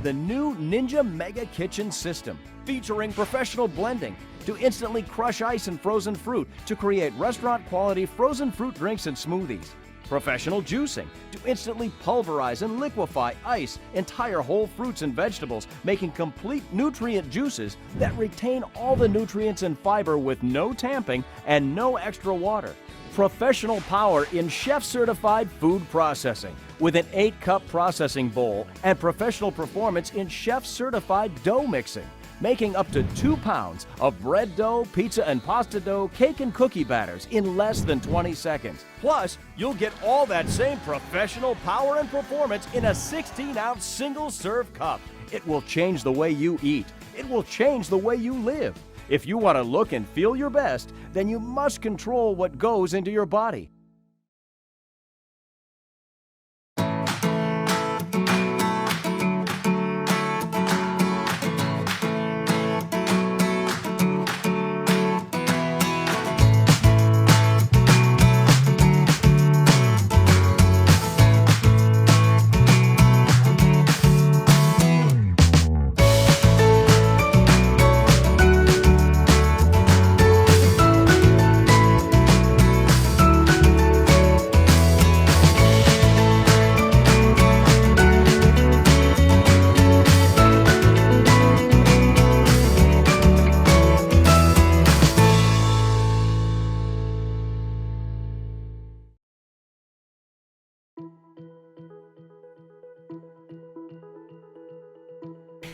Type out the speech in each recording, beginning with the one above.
the new Ninja Mega Kitchen System, featuring professional blending to instantly crush ice and frozen fruit to create restaurant-quality frozen fruit drinks and smoothies. Professional juicing to instantly pulverize and liquefy ice, entire whole fruits and vegetables, making complete nutrient juices that retain all the nutrients and fiber with no tamping and no extra water. Professional power in chef-certified food processing with an 8-cup processing bowl and professional performance in chef-certified dough mixing, making up to 2 pounds of bread dough, pizza and pasta dough, cake and cookie batters in less than 20 seconds. Plus, you'll get all that same professional power and performance in a 16-ounce single-serve cup. It will change the way you eat. It will change the way you live. If you want to look and feel your best, then you must control what goes into your body.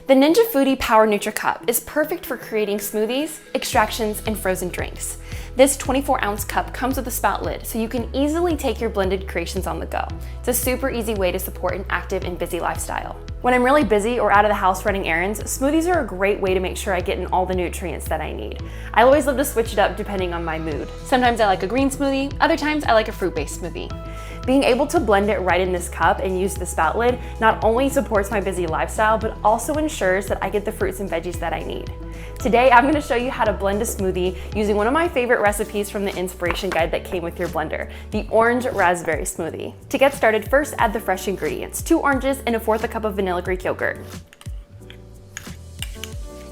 The Ninja Foodi Power Nutri Cup is perfect for creating smoothies, extractions, and frozen drinks. This 24-ounce cup comes with a spout lid, so you can easily take your blended creations on the go. It's a super easy way to support an active and busy lifestyle. When I'm really busy or out of the house running errands, smoothies are a great way to make sure I get in all the nutrients that I need. I always love to switch it up depending on my mood. Sometimes I like a green smoothie, other times I like a fruit-based smoothie. Being able to blend it right in this cup and use the spout lid not only supports my busy lifestyle, but also ensures that I get the fruits and veggies that I need. Today, I'm going to show you how to blend a smoothie using one of my favorite recipes from the inspiration guide that came with your blender, the orange raspberry smoothie. To get started, first add the fresh ingredients, 2 oranges and 1/4 cup of vanilla Greek yogurt.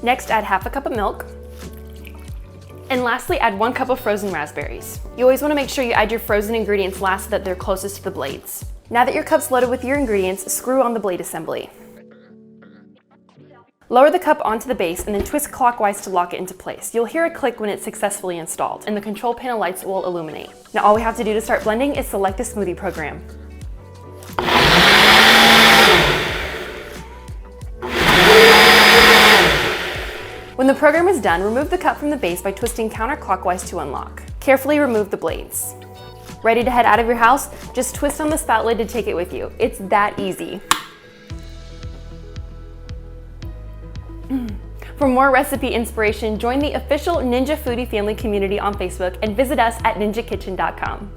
Next, add 1/2 cup of milk. And lastly, add 1 cup of frozen raspberries. You always want to make sure you add your frozen ingredients last so that they're closest to the blades. Now that your cup's loaded with your ingredients, screw on the blade assembly. Lower the cup onto the base and then twist clockwise to lock it into place. You'll hear a click when it's successfully installed, and the control panel lights will illuminate. Now all we have to do to start blending is select the smoothie program. When the program is done, remove the cup from the base by twisting counterclockwise to unlock. Carefully remove the blades. Ready to head out of your house? Just twist on the spout lid to take it with you. It's that easy. For more recipe inspiration, join the official Ninja Foodi family community on Facebook and visit us at ninjakitchen.com.